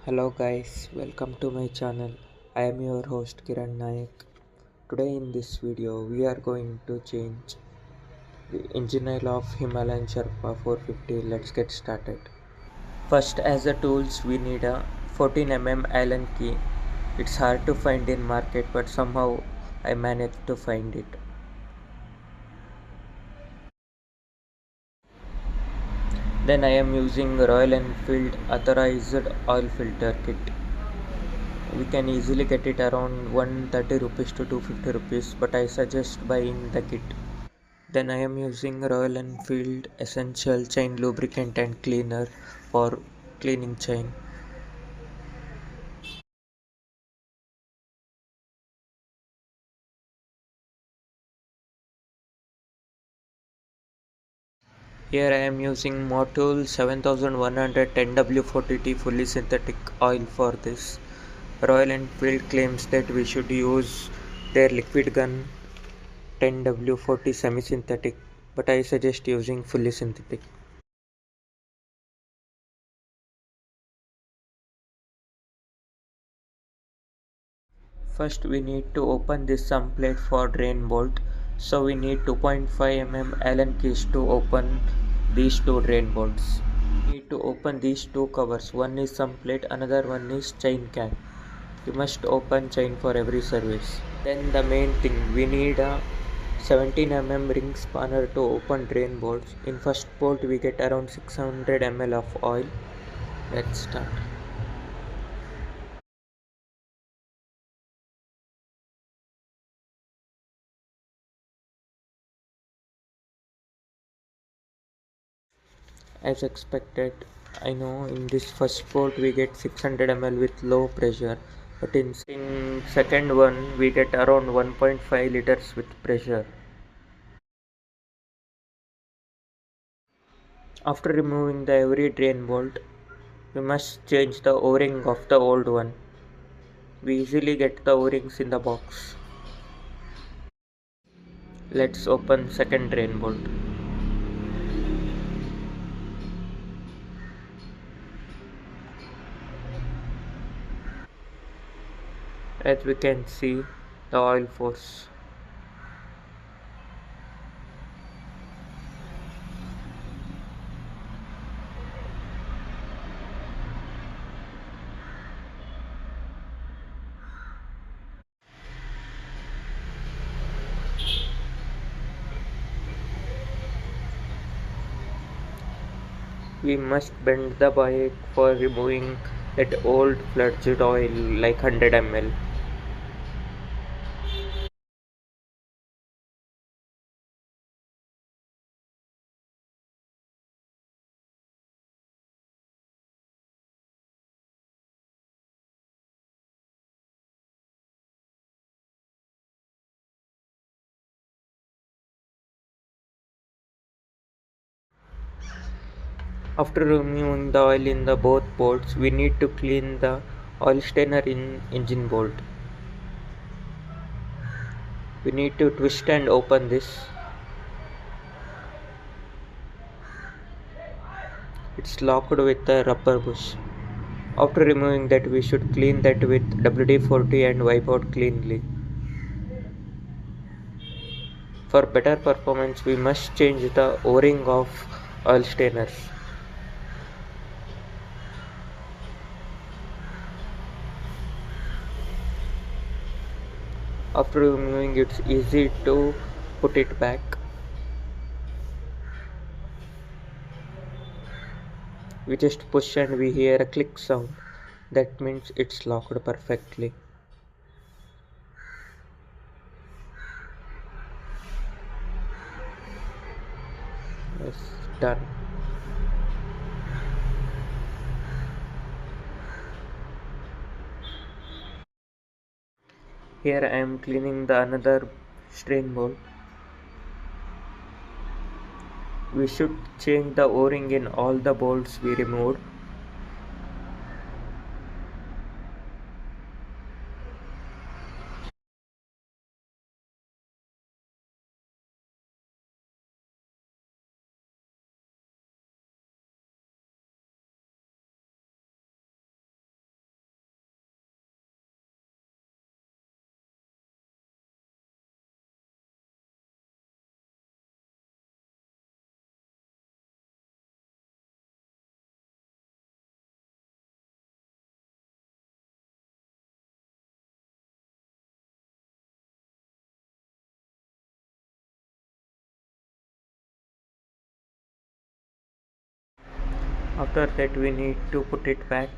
Hello guys, welcome to my channel. I am your host Kiran Nayak. Today in this video we are going to change the engine oil of Himalayan Sherpa 450. Let's get started. First, as a tools we need a 14 Allen key. It's hard to find in market, but somehow I managed to find it. Then I am using Royal Enfield authorized oil filter kit. We can easily get it around 130 rupees to 250 rupees, but I suggest buying the kit. Then I am using Royal Enfield Essential Chain Lubricant and Cleaner for cleaning chain. Here I am using Motul 7100 10W40T fully synthetic oil for this. Royal Enfield claims that we should use their liquid gun 10W40 semi-synthetic, but I suggest using fully synthetic. First we need to open this sump plate for drain bolt. So we need 2.5 Allen keys to open these two drain bolts. We need to open these two covers. One is sump plate, another one is chain cap. You must open chain for every service. Then the main thing, we need a 17 ring spanner to open drain bolts. In first bolt we get around 600 ml of oil. Let's start. As expected, I know in this first bolt we get 600 ml with low pressure, but in second one we get around 1.5 liters with pressure. After removing the every drain bolt, we must change the o-ring of the old one. We easily get the o-rings in the box. Let's open second drain bolt. As we can see, the oil force. We must bend the bike for removing that old fludged oil like 100 ml. After removing the oil in the both bolts, we need to clean the oil stainer in engine bolt. We need to twist and open this. It's locked with a rubber bush. After removing that, we should clean that with WD-40 and wipe out cleanly. For better performance, we must change the o-ring of oil stainers. After removing, it's easy to put it back. We just push and we hear a click sound. That means it's locked perfectly. Yes, done. Here I am cleaning the another strain bowl. We should change the o-ring in all the bolts we removed. After that we need to put it back.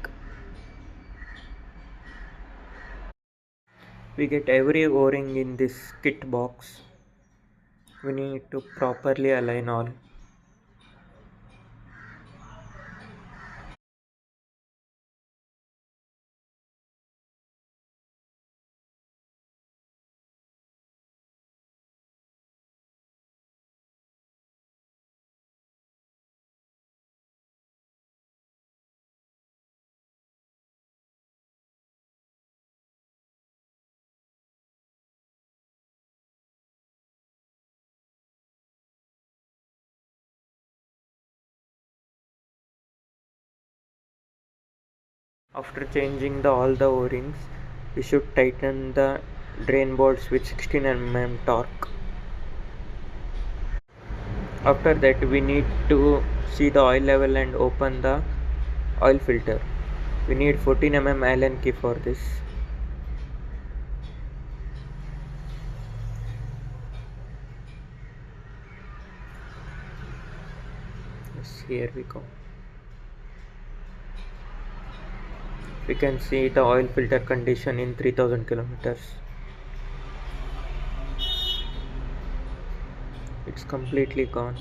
We get every o-ring in this kit box. We need to properly align all. After changing all the o-rings, we should tighten the drain bolts with 16 mm torque. After that we need to see the oil level and open the oil filter. We need 14 mm Allen key for this. Yes, here we go. We can see the oil filter condition in 3000 kilometers. It's completely gone.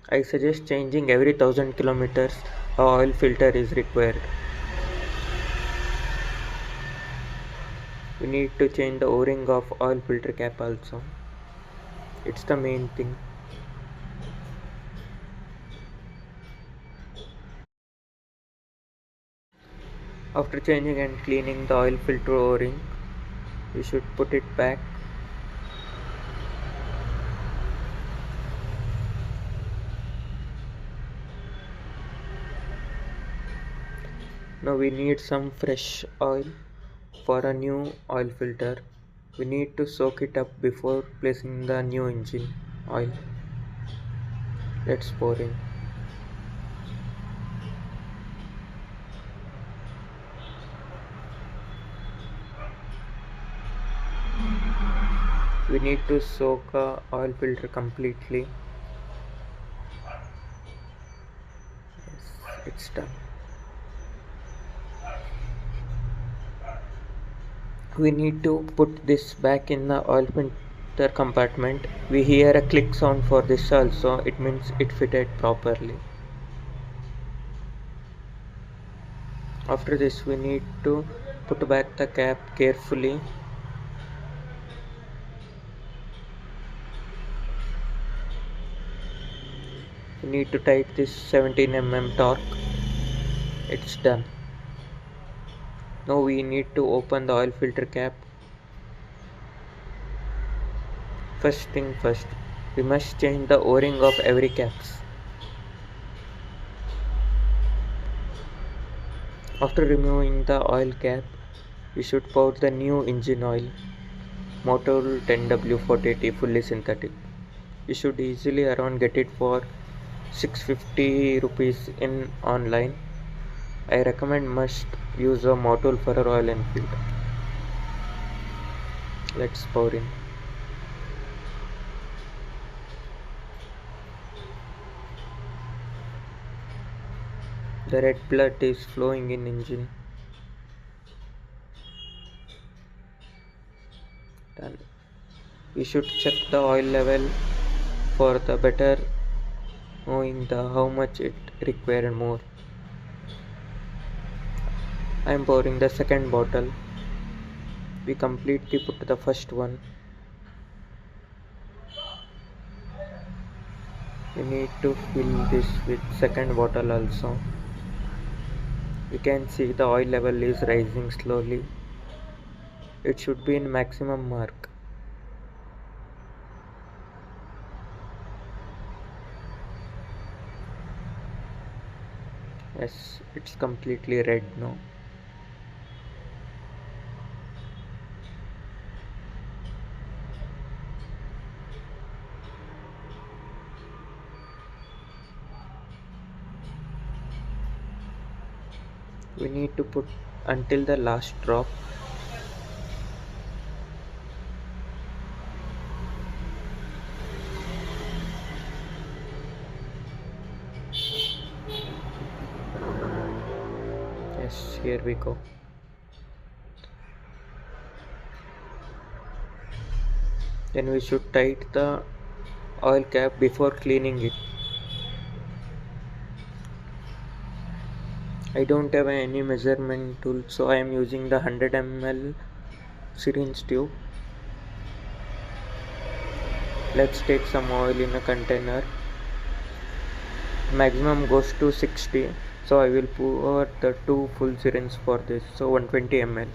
I suggest changing every 1000 kilometers. A oil filter is required. We need to change the o-ring of oil filter cap also. It's the main thing. After changing and cleaning the oil filter o-ring, we should put it back. Now we need some fresh oil for a new oil filter. We need to soak it up before placing the new engine oil. Let's pour in. We need to soak a oil filter completely. Yes, it's done. We need to put this back in the oil filter compartment. We hear a click sound for this also. It means it fitted properly. After this we need to put back the cap carefully. We need to tighten this 17 mm torque. It's done. Now we need to open the oil filter cap. First thing first, we must change the o-ring of every caps. After removing the oil cap, we should pour the new engine oil, Motul 10W40T fully synthetic. You should easily around get it for 650 rupees in online. I recommend must use a Motul for a Royal Enfield. Let's pour in. The red blood is flowing in engine. Done. We should check the oil level for the better knowing the how much it required more. I am pouring the second bottle. We completely put the first one. We need to fill this with second bottle also. You can see the oil level is rising slowly. It should be in maximum mark. Yes, it's completely red now. We need to put until the last drop. Here we go. Then we should tighten the oil cap before cleaning it. I don't have any measurement tool, so I am using the 100 ml syringe tube. Let's take some oil in a container. Maximum goes to 60, so I will pour the 2 full syringes for this, so 120 ml.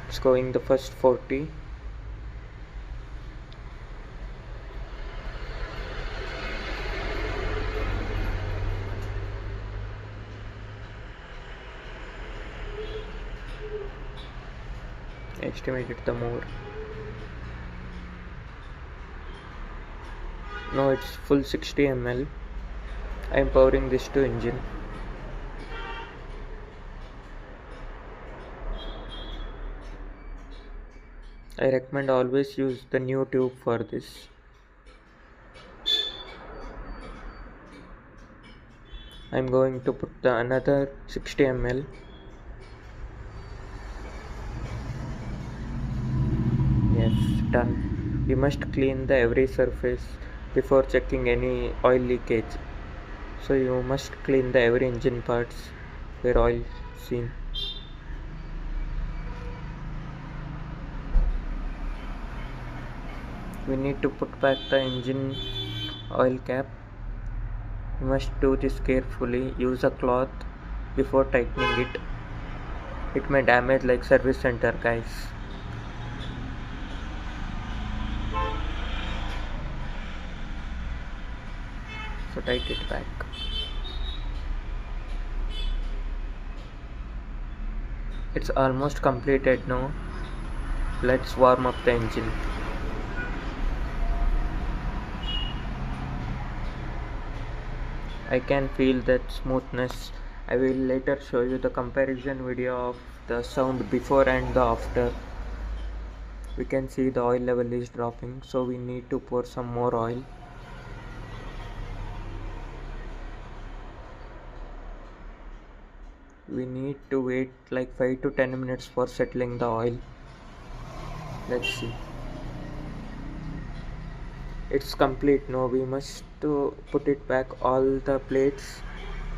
It's going the first 40. Estimated the more. Now it's full 60 ml. I am pouring this to engine. I recommend always use the new tube for this. I am going to put the another 60 ml. Yes, done. We must clean the every surface before checking any oil leakage. So you must clean the every engine parts where oil seen. We need to put back the engine oil cap. You must do this carefully. Use a cloth before tightening it. It may damage like service center, guys. So tighten it back. It's almost completed now. Let's warm up the engine. I can feel that smoothness. I will later show you the comparison video of the sound before and the after. We can see the oil level is dropping, so we need to pour some more oil. We need to wait like 5 to 10 minutes for settling the oil. Let's see. It's complete now. We must put it back all the plates.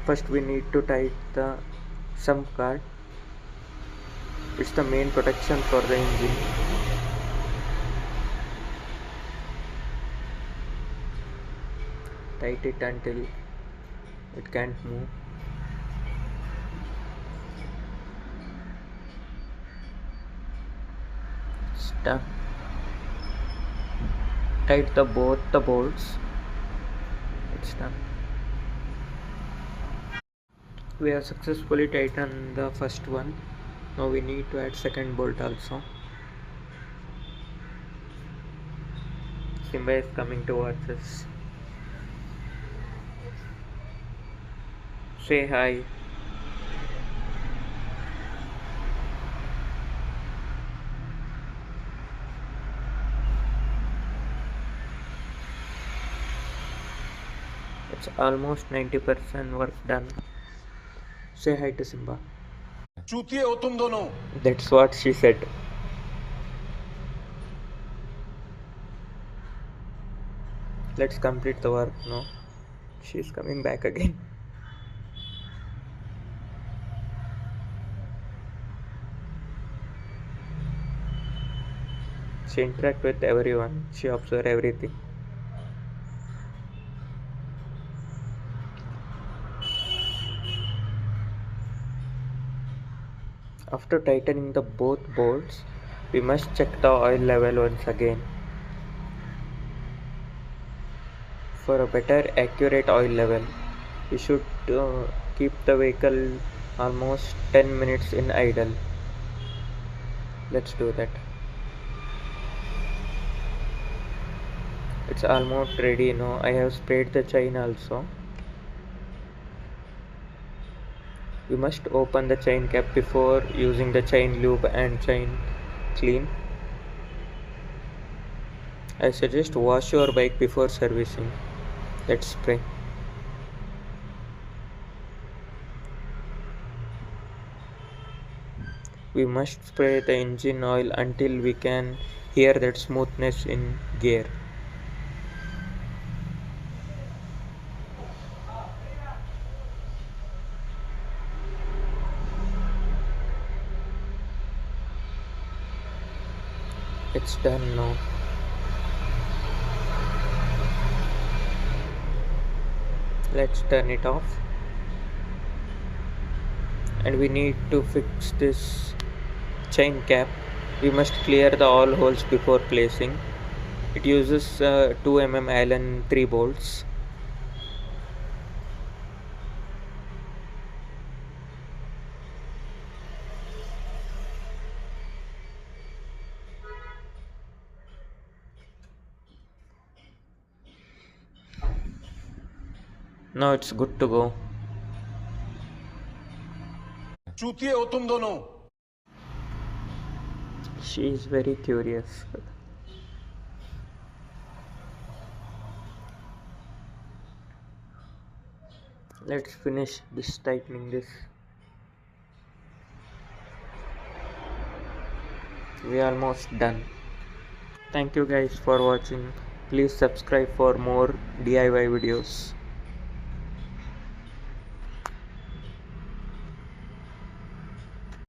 First we need to tighten the sump guard. It's the main protection for the engine. Tighten it until it can't move. Stuck. Tighten both the bolts. It's done. We have successfully tightened the first one. Now we need to add second bolt also. Simba is coming towards us. Say hi. It's almost 90% work done. Say hi to Simba. चूतिए हो तुम दोनों. That's what she said. Let's complete the work now. She's coming back again. She interacts with everyone. She observes everything. After tightening the both bolts, we must check the oil level once again. For a better accurate oil level, we should keep the vehicle almost 10 minutes in idle. Let's do that. It's almost ready now. I have sprayed the chain also. We must open the chain cap before using the chain lube and chain clean. I suggest wash your bike before servicing. Let's spray. We must spray the engine oil until we can hear that smoothness in gear. It's done now. Let's turn it off. And we need to fix this chain cap. We must clear the all holes before placing. It uses 2 mm Allen 3 bolts. Now it's good to go. चूतिए हो तुम दोनों She is very curious. Let's finish this tightening this. We are almost done. Thank you guys for watching. Please subscribe for more DIY videos.